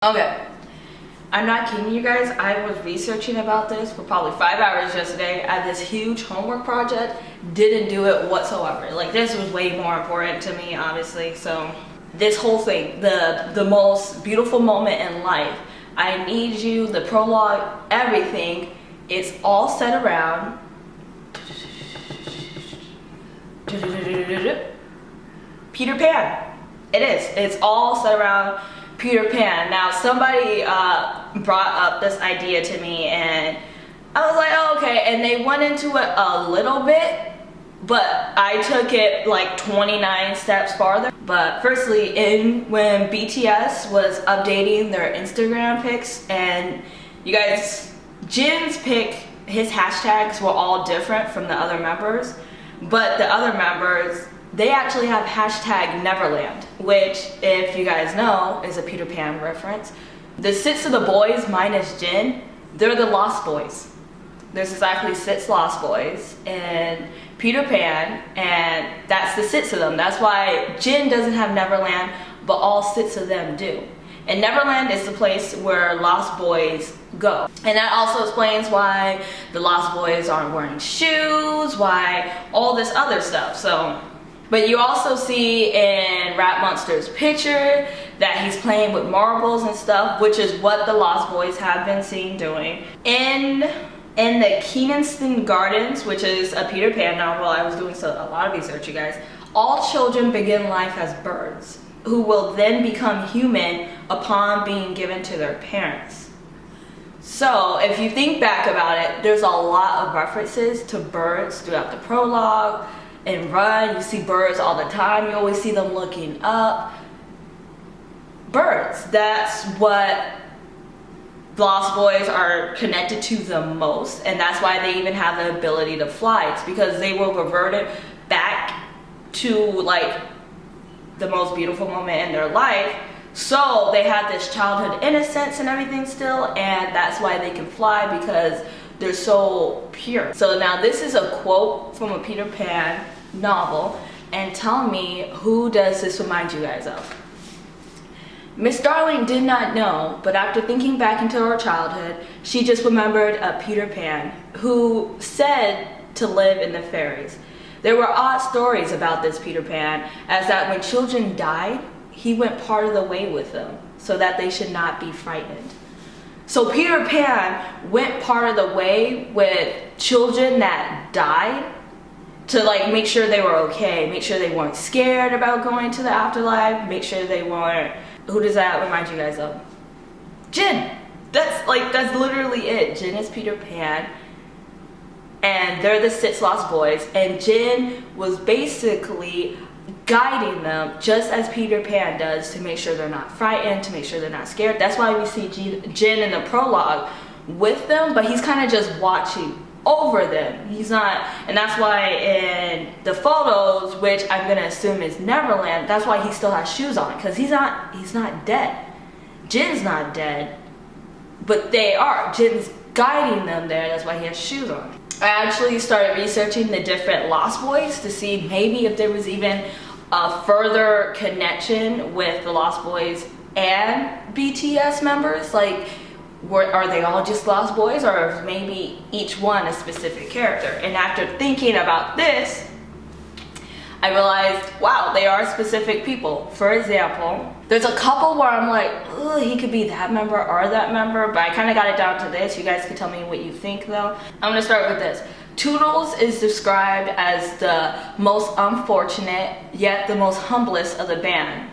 Okay, I'm not kidding you guys. I was researching about this for probably 5 hours yesterday. I had this huge homework project, didn't do it whatsoever. Like, this was way more important to me, obviously. So this whole thing, the most beautiful moment in life, I Need You, the prologue, everything, it's all set around Peter Pan. It is. It's all set around Peter Pan. Now, somebody brought up this idea to me, and I was like, oh, okay. And they went into it a little bit, but I took it like 29 steps farther. But firstly, when BTS was updating their Instagram pics, and you guys, Jin's pic, his hashtags were all different from the other members, but the other members, they actually have hashtag Neverland, which, if you guys know, is a Peter Pan reference. The 6 of the boys minus Jin, they're the Lost Boys. There's exactly 6 Lost Boys in Peter Pan, and that's the 6 of them. That's why Jin doesn't have Neverland, but all 6 of them do. And Neverland is the place where Lost Boys go. And that also explains why the Lost Boys aren't wearing shoes, why all this other stuff. So, but you also see in Rap Monster's picture that he's playing with marbles and stuff, which is what the Lost Boys have been seen doing. In the Kensington Gardens, which is a Peter Pan novel, I was doing a lot of research, you guys. All children begin life as birds, who will then become human upon being given to their parents. So if you think back about it, there's a lot of references to birds throughout the prologue. And Run, you see birds all the time. You always see them looking up. Birds, that's what Lost Boys are connected to the most, and that's why they even have the ability to fly. It's because they were reverted back to like the most beautiful moment in their life. So they had this childhood innocence and everything still, and that's why they can fly, because they're so pure. So now this is a quote from a Peter Pan novel, and tell me, who does this remind you guys of? Miss Darling did not know, but after thinking back into her childhood, she just remembered a Peter Pan who said to live in the fairies. There were odd stories about this Peter Pan, as that when children died, he went part of the way with them, so that they should not be frightened. So Peter Pan went part of the way with children that died to like make sure they were okay, make sure they weren't scared about going to the afterlife, make sure they weren't. Who does that remind you guys of? Jin. That's literally it. Jin is Peter Pan, and they're the 6 Lost Boys, and Jin was basically guiding them just as Peter Pan does, to make sure they're not frightened, to make sure they're not scared. That's why we see Jin in the prologue with them, but he's kind of just watching over them. He's not, and that's why in the photos, which I'm gonna assume is Neverland, that's why he still has shoes on, because he's not dead. Jin's not dead, but they are. Jin's guiding them there, that's why he has shoes on. I actually started researching the different Lost Boys to see maybe if there was even a further connection with the Lost Boys and BTS members. Like, are they all just Lost Boys, or maybe each one a specific character? And after thinking about this, I realized, wow, they are specific people. For example, there's a couple where I'm like, oh, he could be that member or that member, but I kind of got it down to this. You guys can tell me what you think though. I'm gonna start with this. Toodles is described as the most unfortunate, yet the most humblest of the band,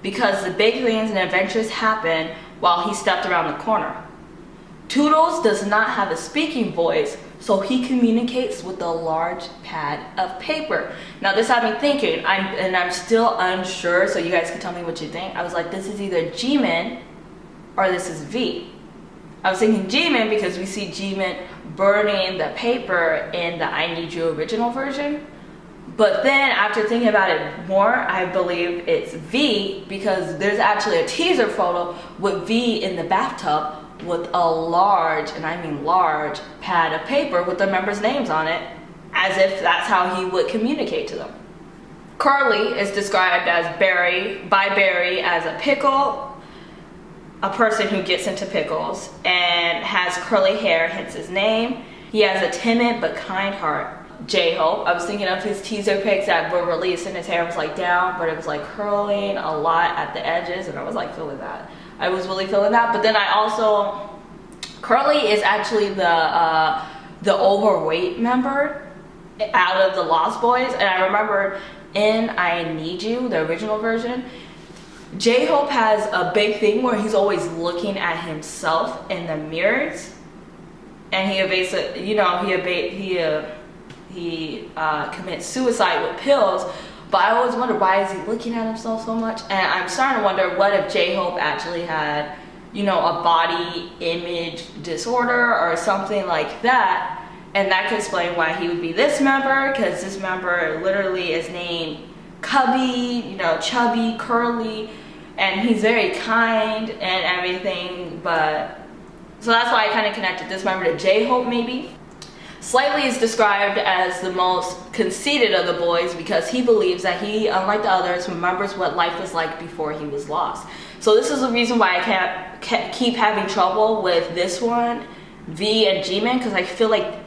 because the big things and adventures happen while he stepped around the corner. Toodles does not have a speaking voice, so he communicates with a large pad of paper. Now this had me thinking, I'm still unsure, so you guys can tell me what you think. I was like, this is either Jimin or this is V. I was thinking Jimin because we see Jimin burning the paper in the I Need You original version. But then after thinking about it more, I believe it's V, because there's actually a teaser photo with V in the bathtub with a large, and I mean large, pad of paper with the members' names on it, as if that's how he would communicate to them. Curly is described as by Barry as a pickle. a person who gets into pickles and has curly hair, hence his name. He has a timid but kind heart. J-Hope, I was thinking of his teaser pics that were released and his hair was like down, but it was like curling a lot at the edges, and I was like feeling that. I was really feeling that. But then I also, Curly is actually the overweight member out of the Lost Boys, and I remember in I Need You, the original version, J-Hope has a big thing where he's always looking at himself in the mirrors, and he basically, you know, he commits suicide with pills. But I always wonder, why is he looking at himself so much? And I'm starting to wonder, what if J-Hope actually had, you know, a body image disorder or something like that, and that could explain why he would be this member, because this member literally is named Cubby, you know, chubby, curly, and he's very kind and everything. But so that's why I kind of connected this member to J-Hope maybe. Slightly is described as the most conceited of the boys because he believes that he, unlike the others, remembers what life was like before he was lost. So this is the reason why I can't keep having trouble with this one, V and Jimin, because I feel like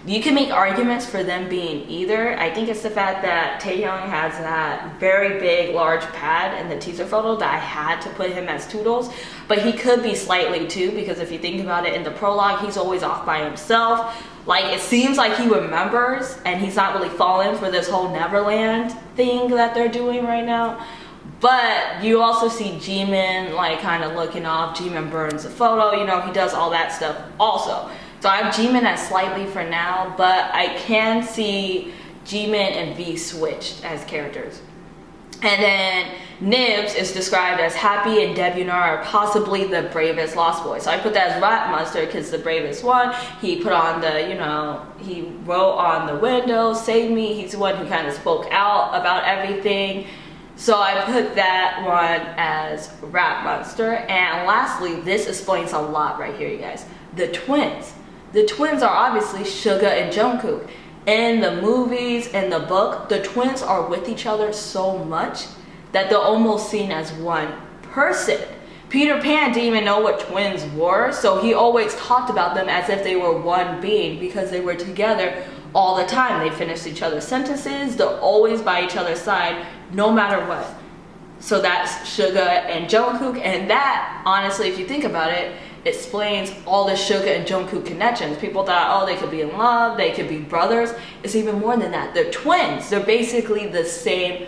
you can make arguments for them being either. I think it's the fact that Taehyung has that very big, large pad in the teaser photo that I had to put him as Toodles. But he could be slightly too, because if you think about it, in the prologue, he's always off by himself. Like, it seems like he remembers, and he's not really falling for this whole Neverland thing that they're doing right now. But you also see Jimin, like, kind of looking off. Jimin burns the photo, you know, he does all that stuff also. So I have Jimin as slightly for now, but I can see Jimin and V switched as characters. And then Nibs is described as happy, and Debunar are possibly the bravest Lost Boy. So I put that as Rat Monster because the bravest one. He put on the, you know, he wrote on the window, save me. He's the one who kind of spoke out about everything. So I put that one as Rat Monster. And lastly, this explains a lot right here, you guys. The twins. The twins are obviously Suga and Jungkook. In the movies, in the book, the twins are with each other so much that they're almost seen as one person. Peter Pan didn't even know what twins were, so he always talked about them as if they were one being because they were together all the time. They finished each other's sentences, they're always by each other's side, no matter what. So that's Suga and Jungkook, and that, honestly, if you think about it, explains all the Suga and Jungkook connections. People thought, oh, they could be in love, they could be brothers. It's even more than that. They're twins. They're basically the same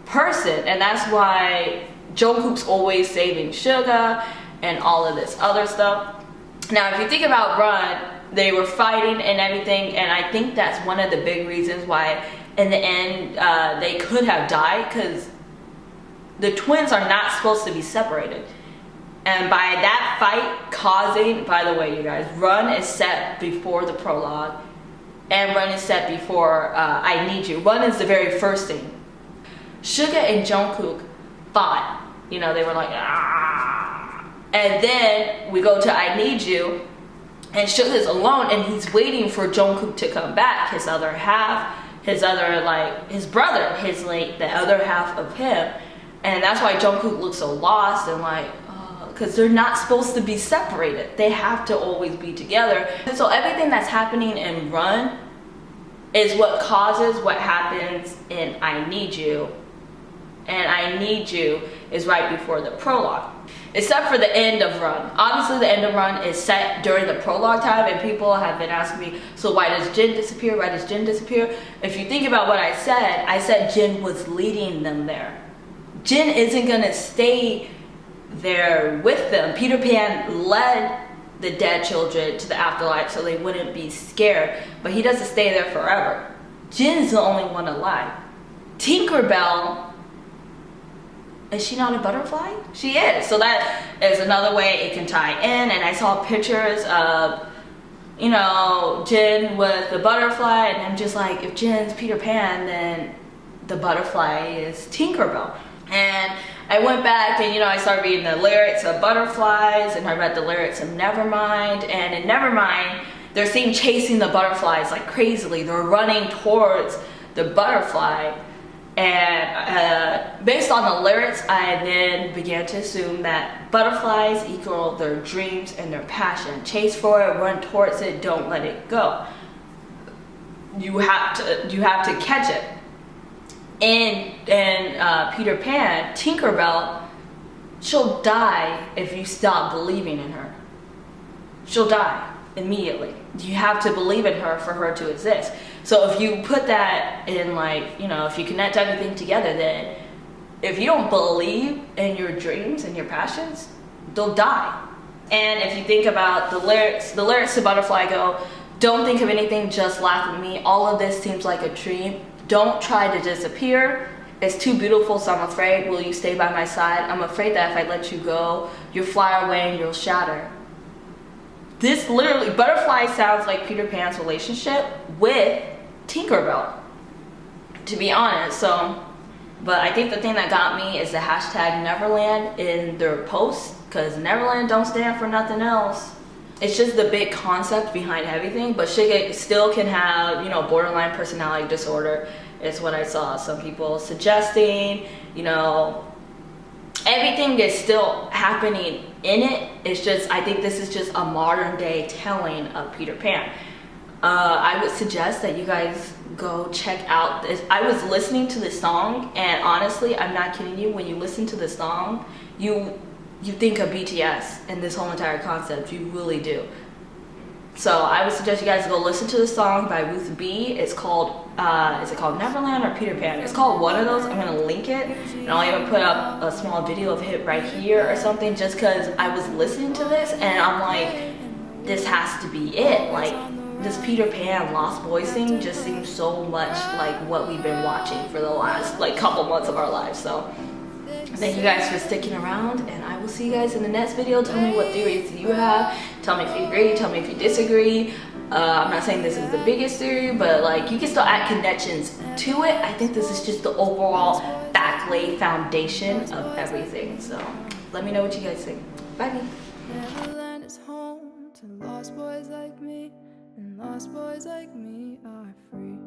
person, and that's why Jungkook's always saving Suga and all of this other stuff. Now, if you think about Run, they were fighting and everything, and I think that's one of the big reasons why in the end they could have died, because the twins are not supposed to be separated. And by that fight causing, by the way, you guys, Run is set before the prologue, and Run is set before I Need You. Run is the very first thing. Suga and Jungkook fought. You know, they were like, ah. And then we go to I Need You, and Suga's alone, and he's waiting for Jungkook to come back. His other half, his other, like, his brother, his, like, the other half of him. And that's why Jungkook looks so lost and like, because they're not supposed to be separated. They have to always be together. And so everything that's happening in Run is what causes what happens in I Need You. And I Need You is right before the prologue. Except for the end of Run. Obviously the end of Run is set during the prologue time, and people have been asking me, so why does Jin disappear? Why does Jin disappear? If you think about what I said Jin was leading them there. Jin isn't gonna stay there with them. Peter Pan led the dead children to the afterlife so they wouldn't be scared, but he doesn't stay there forever. Jin's the only one alive. Tinkerbell, is she not a butterfly? She is. So that is another way it can tie in. And I saw pictures of, you know, Jin with the butterfly, and I'm just like, if Jin's Peter Pan, then the butterfly is Tinkerbell. And I went back and, you know, I started reading the lyrics of Butterflies, and I read the lyrics of Nevermind. And in Nevermind, they're seen chasing the butterflies like crazily. They're running towards the butterfly. And based on the lyrics, I then began to assume that butterflies equal their dreams and their passion. Chase for it, run towards it, don't let it go. You have to catch it. And Peter Pan, Tinkerbell, she'll die if you stop believing in her. She'll die immediately. You have to believe in her for her to exist. So if you put that in, like, you know, if you connect everything together, then if you don't believe in your dreams and your passions, they'll die. And if you think about the lyrics to Butterfly go, don't think of anything, just laugh at me. All of this seems like a dream. Don't try to disappear. It's too beautiful, so I'm afraid. Will you stay by my side? I'm afraid that if I let you go, you'll fly away and you'll shatter. This literally, Butterfly sounds like Peter Pan's relationship with Tinkerbell, to be honest. So, but I think the thing that got me is the hashtag Neverland in their posts, because Neverland don't stand for nothing else. It's just the big concept behind everything, but shit still can have, you know, borderline personality disorder is what I saw. Some people suggesting, you know, everything is still happening in it. It's just, I think this is just a modern day telling of Peter Pan. I would suggest that you guys go check out this. I was listening to this song, and honestly, I'm not kidding you, when you listen to the song, you think of BTS and this whole entire concept. You really do. So I would suggest you guys go listen to the song by Ruth B. It's called, is it called Neverland or Peter Pan? It's called one of those. I'm gonna link it, and I'll even put up a small video of it right here or something, just because I was listening to this and I'm like, this has to be it. Like, this Peter Pan Lost Boys thing just seems so much like what we've been watching for the last like couple months of our lives. So thank you guys for sticking around, and I will see you guys in the next video. Tell me what theories you have. Tell me if you agree. Tell me if you disagree. I'm not saying this is the biggest theory, but like, you can still add connections to it. I think this is just the overall backlay foundation of everything. So let me know what you guys think. Bye. Neverland is home to lost boys like me, and lost boys like me are free.